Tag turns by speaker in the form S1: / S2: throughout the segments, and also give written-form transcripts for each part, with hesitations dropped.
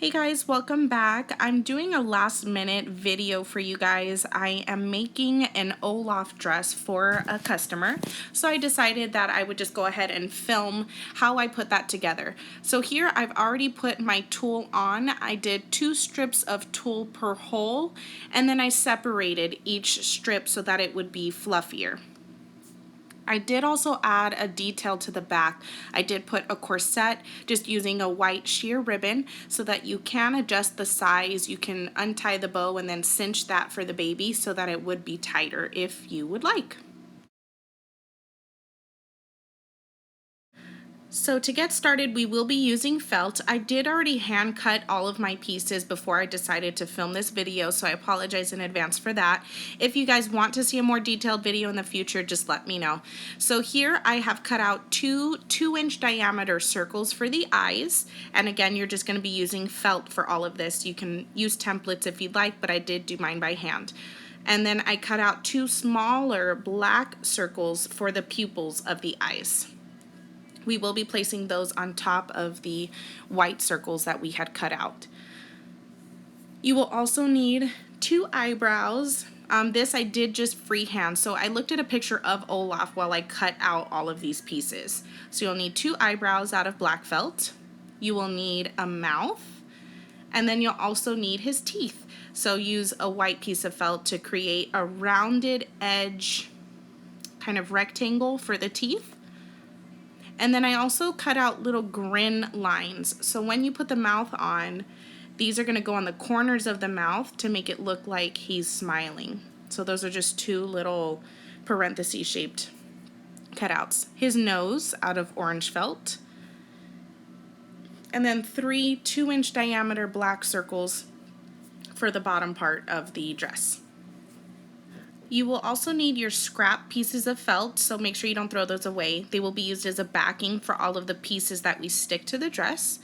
S1: Hey guys, welcome back. I'm doing a last minute video for you guys. I am making an Olaf dress for a customer. So I decided that I would just go ahead and film how I put that together. So here I've already put my tulle on. I did 2 strips of tulle per hole, and then I separated each strip so that it would be fluffier. I did also add a detail to the back. I did put a corset just using a white sheer ribbon so that you can adjust the size. You can untie the bow and then cinch that for the baby so that it would be tighter if you would like. So to get started, we will be using felt. I did already hand cut all of my pieces before I decided to film this video, so I apologize in advance for that. If you guys want to see a more detailed video in the future, just let me know. So here I have cut out two 2-inch diameter circles for the eyes, and again, you're just going to be using felt for all of this. You can use templates if you'd like, but I did do mine by hand. And then I cut out 2 smaller black circles for the pupils of the eyes. We will be placing those on top of the white circles that we had cut out. You will also need 2 eyebrows. This I did just freehand, so I looked at a picture of Olaf while I cut out all of these pieces. So you'll need 2 eyebrows out of black felt. You will need a mouth, and then you'll also need his teeth. So use a white piece of felt to create a rounded edge kind of rectangle for the teeth. And then I also cut out little grin lines. So when you put the mouth on, these are going to go on the corners of the mouth to make it look like he's smiling. So those are just 2 little parenthesis shaped cutouts. His nose out of orange felt. And then 3 2-inch diameter black circles for the bottom part of the dress. You will also need your scrap pieces of felt, so make sure you don't throw those away. They will be used as a backing for all of the pieces that we stick to the dress.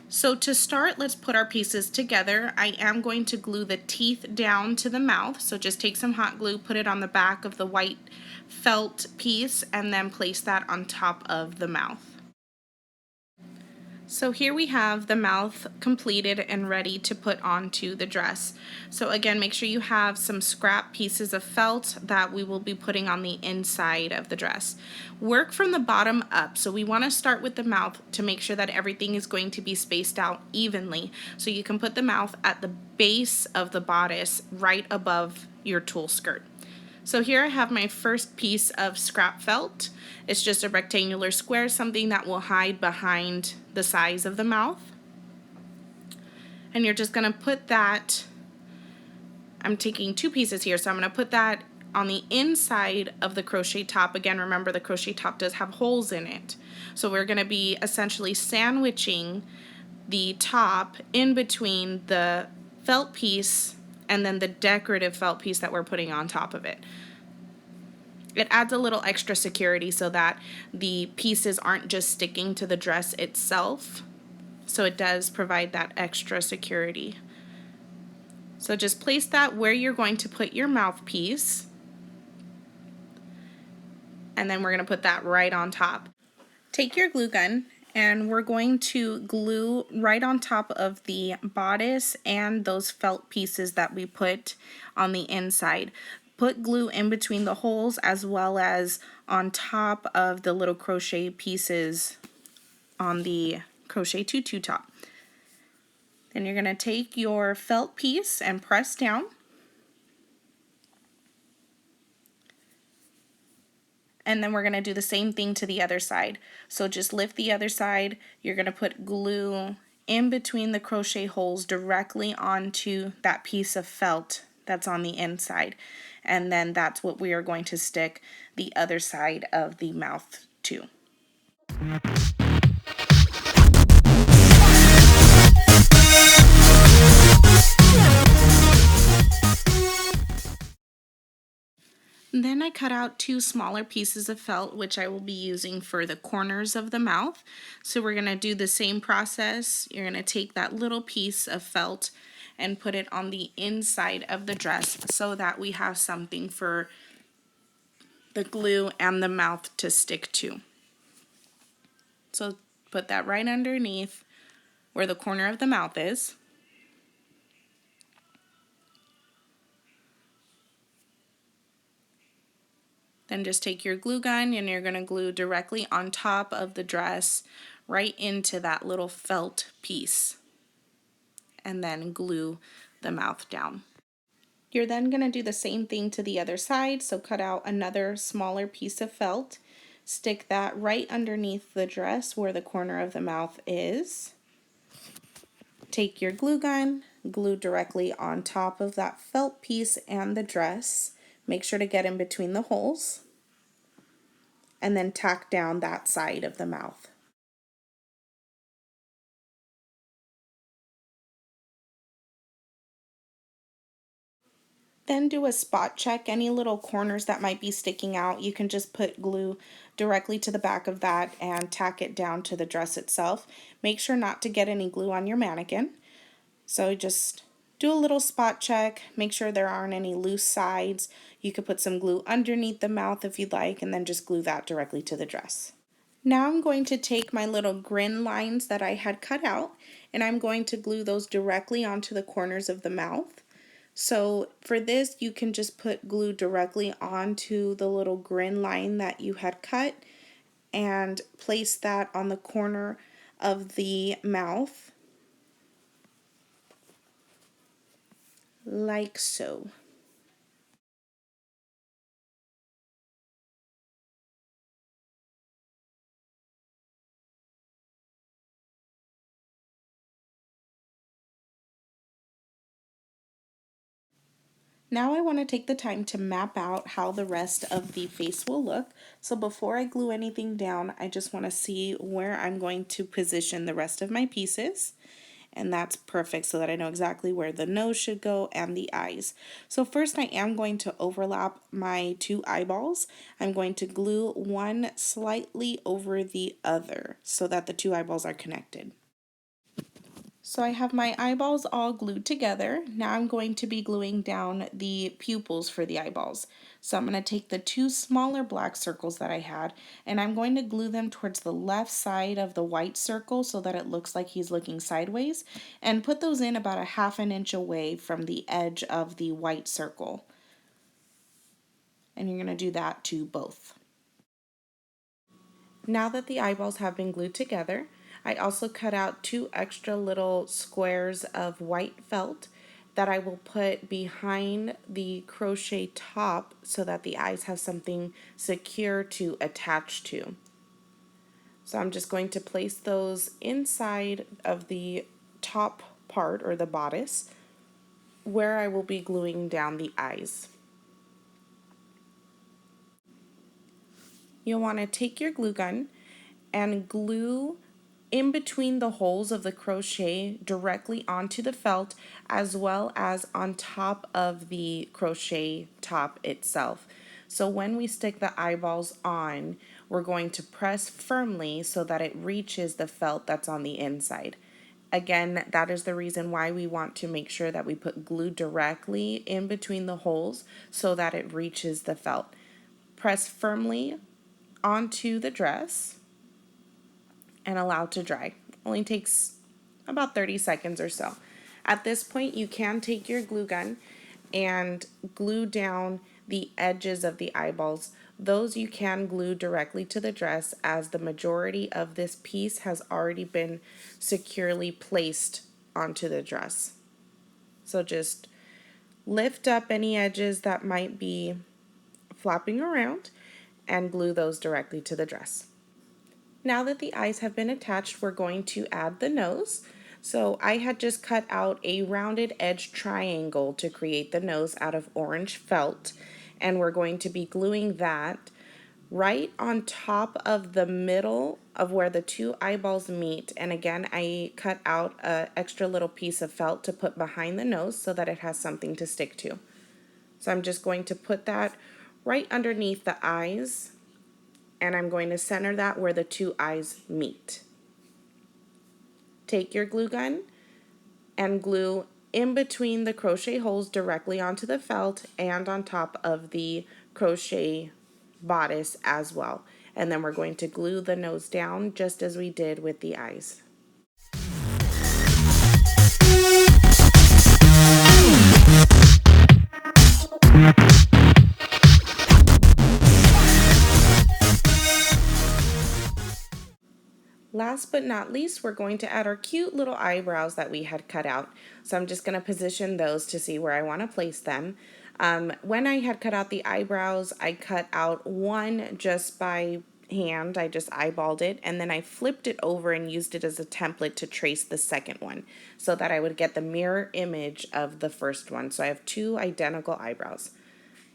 S1: So to start, let's put our pieces together. I am going to glue the teeth down to the mouth, so just take some hot glue, put it on the back of the white felt piece, and then place that on top of the mouth. So here we have the mouth completed and ready to put onto the dress. So again, make sure you have some scrap pieces of felt that we will be putting on the inside of the dress. Work from the bottom up. So we want to start with the mouth to make sure that everything is going to be spaced out evenly. So you can put the mouth at the base of the bodice right above your tulle skirt. So here I have my first piece of scrap felt. It's just a rectangular square, something that will hide behind the size of the mouth. And you're just going to put that, I'm taking 2 pieces here, so I'm going to put that on the inside of the crochet top. Again, remember the crochet top does have holes in it. So we're going to be essentially sandwiching the top in between the felt piece and then the decorative felt piece that we're putting on top of it. It adds a little extra security so that the pieces aren't just sticking to the dress itself. So it does provide that extra security. So just place that where you're going to put your mouthpiece. And then we're going to put that right on top. Take your glue gun and we're going to glue right on top of the bodice and those felt pieces that we put on the inside. Put glue in between the holes as well as on top of the little crochet pieces on the crochet tutu top. Then you're going to take your felt piece and press down. And then we're going to do the same thing to the other side. So just lift the other side. You're going to put glue in between the crochet holes directly onto that piece of felt that's on the inside. And then that's what we are going to stick the other side of the mouth to. Then I cut out 2 smaller pieces of felt, which I will be using for the corners of the mouth. So we're going to do the same process. You're going to take that little piece of felt and put it on the inside of the dress so that we have something for the glue and the mouth to stick to. So put that right underneath. where the corner of the mouth is. Then just take your glue gun and you're going to glue directly on top of the dress right into that little felt piece, and then glue the mouth down. You're then going to do the same thing to the other side, so cut out another smaller piece of felt, stick that right underneath the dress where the corner of the mouth is. Take your glue gun, glue directly on top of that felt piece and the dress. Make sure to get in between the holes, and then tack down that side of the mouth. Then do a spot check. Any little corners that might be sticking out, you can just put glue directly to the back of that and tack it down to the dress itself. Make sure not to get any glue on your mannequin. So just do a little spot check, make sure there aren't any loose sides. You could put some glue underneath the mouth if you'd like, and then just glue that directly to the dress. Now I'm going to take my little grin lines that I had cut out, and I'm going to glue those directly onto the corners of the mouth. So for this, you can just put glue directly onto the little grin line that you had cut and place that on the corner of the mouth, like so. Now I want to take the time to map out how the rest of the face will look. So before I glue anything down, I just want to see where I'm going to position the rest of my pieces. And that's perfect so that I know exactly where the nose should go and the eyes. So first I am going to overlap my two eyeballs. I'm going to glue one slightly over the other so that the two eyeballs are connected. So I have my eyeballs all glued together. Now I'm going to be gluing down the pupils for the eyeballs. So I'm going to take the two smaller black circles that I had, and I'm going to glue them towards the left side of the white circle so that it looks like he's looking sideways, and put those in about 1/2 inch away from the edge of the white circle. And you're going to do that to both. Now that the eyeballs have been glued together, I also cut out 2 extra little squares of white felt that I will put behind the crochet top so that the eyes have something secure to attach to. So I'm just going to place those inside of the top part, or the bodice, where I will be gluing down the eyes. You'll want to take your glue gun and glue in between the holes of the crochet directly onto the felt, as well as on top of the crochet top itself. So when we stick the eyeballs on, we're going to press firmly so that it reaches the felt that's on the inside. Again, that is the reason why we want to make sure that we put glue directly in between the holes so that it reaches the felt. Press firmly onto the dress and allow to dry. Only takes about 30 seconds or so. At this point, you can take your glue gun and glue down the edges of the eyeballs. Those you can glue directly to the dress, as the majority of this piece has already been securely placed onto the dress. So just lift up any edges that might be flapping around and glue those directly to the dress. Now that the eyes have been attached, we're going to add the nose. So I had just cut out a rounded edge triangle to create the nose out of orange felt, and we're going to be gluing that right on top of the middle of where the two eyeballs meet. And again, I cut out an extra little piece of felt to put behind the nose so that it has something to stick to. So I'm just going to put that right underneath the eyes, and I'm going to center that where the two eyes meet. Take your glue gun and glue in between the crochet holes directly onto the felt and on top of the crochet bodice as well. And then we're going to glue the nose down just as we did with the eyes. Last but not least, we're going to add our cute little eyebrows that we had cut out. So I'm just going to position those to see where I want to place them. When I had cut out the eyebrows, I cut out one just by hand. I just eyeballed it, and then I flipped it over and used it as a template to trace the second one so that I would get the mirror image of the first one. So I have two identical eyebrows.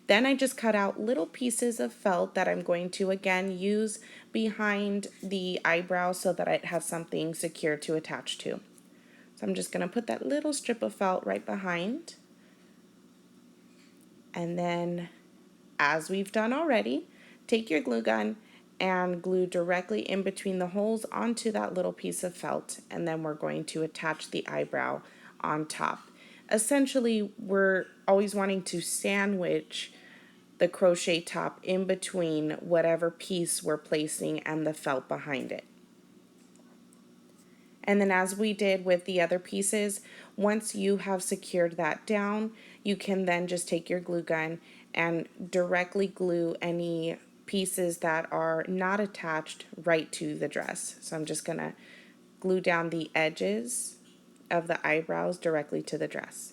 S1: Then I just cut out little pieces of felt that I'm going to again use behind the eyebrow so that it has something secure to attach to. So I'm just going to put that little strip of felt right behind. And then, as we've done already, take your glue gun and glue directly in between the holes onto that little piece of felt, and then we're going to attach the eyebrow on top. Essentially, we're always wanting to sandwich the crochet top in between whatever piece we're placing and the felt behind it. And then, as we did with the other pieces, once you have secured that down, you can then just take your glue gun and directly glue any pieces that are not attached right to the dress. So I'm just going to glue down the edges of the eyebrows directly to the dress.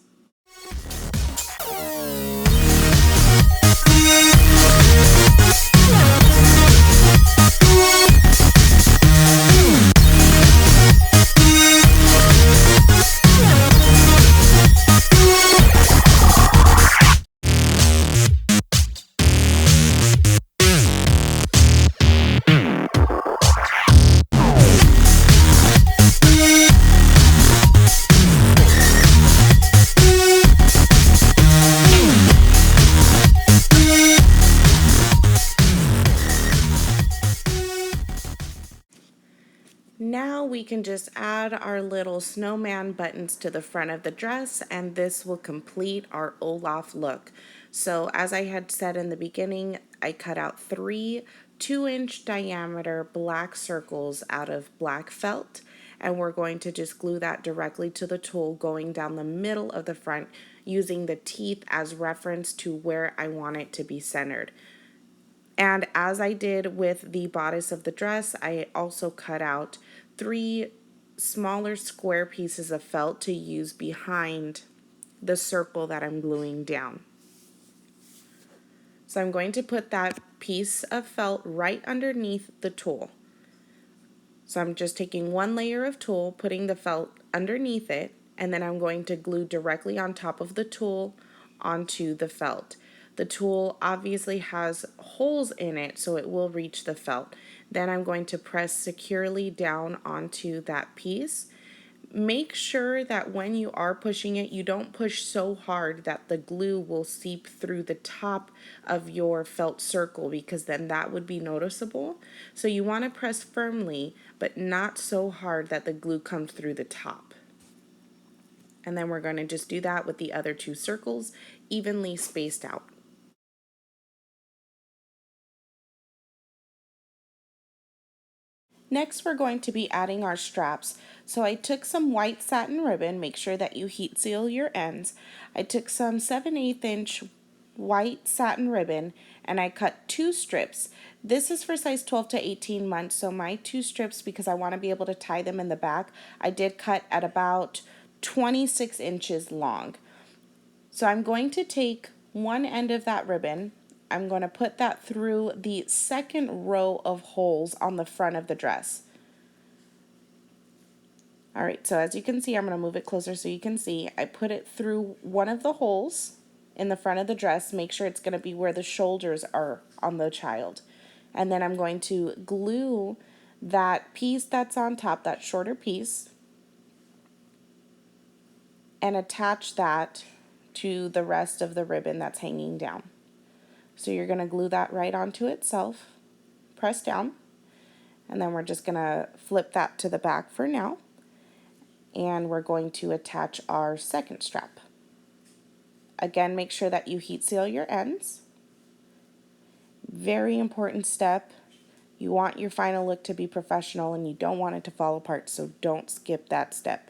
S1: Now we can just add our little snowman buttons to the front of the dress, and this will complete our Olaf look. So as I had said in the beginning, I cut out 3 2-inch diameter black circles out of black felt, and we're going to just glue that directly to the tool going down the middle of the front, using the teeth as reference to where I want it to be centered. And as I did with the bodice of the dress, I also cut out 3 smaller square pieces of felt to use behind the circle that I'm gluing down. So I'm going to put that piece of felt right underneath the tulle. So I'm just taking 1 layer of tulle, putting the felt underneath it, and then I'm going to glue directly on top of the tulle onto the felt. The tulle obviously has holes in it, so it will reach the felt. Then I'm going to press securely down onto that piece. Make sure that when you are pushing it, you don't push so hard that the glue will seep through the top of your felt circle, because then that would be noticeable. So you want to press firmly, but not so hard that the glue comes through the top. And then we're going to just do that with the other 2 circles, evenly spaced out. Next, we're going to be adding our straps. So I took some white satin ribbon, make sure that you heat seal your ends. I took some 7/8 inch white satin ribbon and I cut 2 strips. This is for size 12 to 18 months, so my 2 strips, because I want to be able to tie them in the back, I did cut at about 26 inches long. So I'm going to take one end of that ribbon, I'm going to put that through the second row of holes on the front of the dress. Alright, so as you can see, I'm going to move it closer so you can see. I put it through one of the holes in the front of the dress. Make sure it's going to be where the shoulders are on the child. And then I'm going to glue that piece that's on top, that shorter piece, and attach that to the rest of the ribbon that's hanging down. So you're going to glue that right onto itself, press down, and then we're just going to flip that to the back for now. And we're going to attach our second strap. Again, make sure that you heat seal your ends. Very important step. You want your final look to be professional and you don't want it to fall apart, so don't skip that step.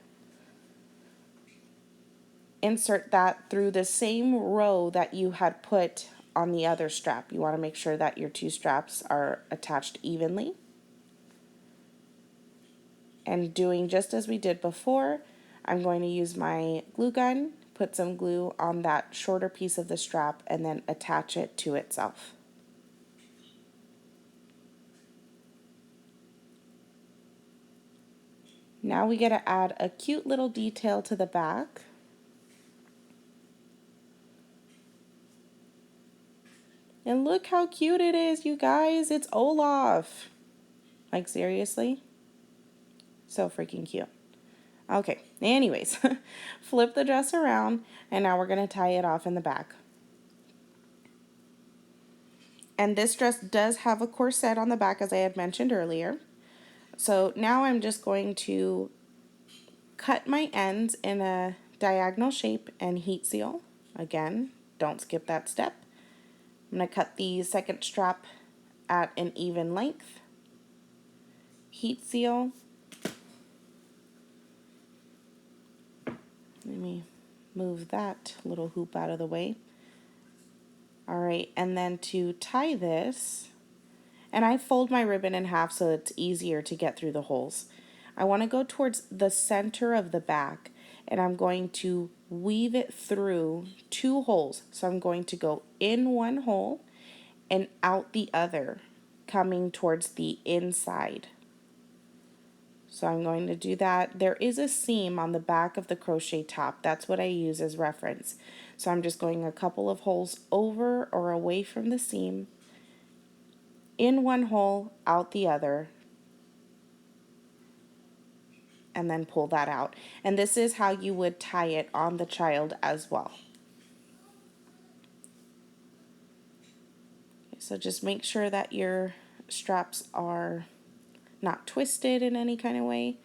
S1: Insert that through the same row that you had put on the other strap. You want to make sure that your 2 straps are attached evenly. And doing just as we did before, I'm going to use my glue gun, put some glue on that shorter piece of the strap, and then attach it to itself. Now we get to add a cute little detail to the back. And look how cute it is, you guys. It's Olaf. Like, seriously? So freaking cute. Okay, anyways, flip the dress around, and now we're going to tie it off in the back. And this dress does have a corset on the back, as I had mentioned earlier. So now I'm just going to cut my ends in a diagonal shape and heat seal. Again, don't skip that step. I'm going to cut the second strap at an even length. Heat seal. Let me move that little hoop out of the way. All right, and then to tie this, and I fold my ribbon in half so it's easier to get through the holes. I want to go towards the center of the back, and I'm going to weave it through 2 holes. So I'm going to go in one hole and out the other, coming towards the inside. So I'm going to do that. There is a seam on the back of the crochet top. That's what I use as reference. So I'm just going a couple of holes over or away from the seam, in one hole, out the other, and then pull that out. And this is how you would tie it on the child as well. Okay, so just make sure that your straps are not twisted in any kind of way.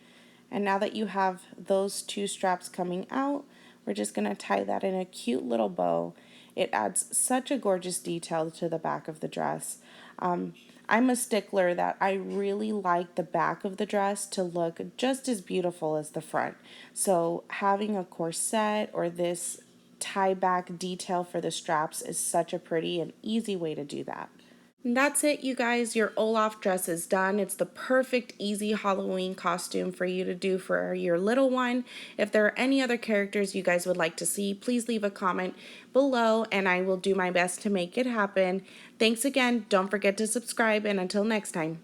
S1: And now that you have those 2 straps coming out, we're just going to tie that in a cute little bow. It adds such a gorgeous detail to the back of the dress. I'm a stickler that I really like the back of the dress to look just as beautiful as the front. So having a corset or this tie back detail for the straps is such a pretty and easy way to do that. And that's it, you guys. Your Olaf dress is done. It's the perfect, easy Halloween costume for you to do for your little one. If there are any other characters you guys would like to see, please leave a comment below and I will do my best to make it happen. Thanks again. Don't forget to subscribe, and until next time.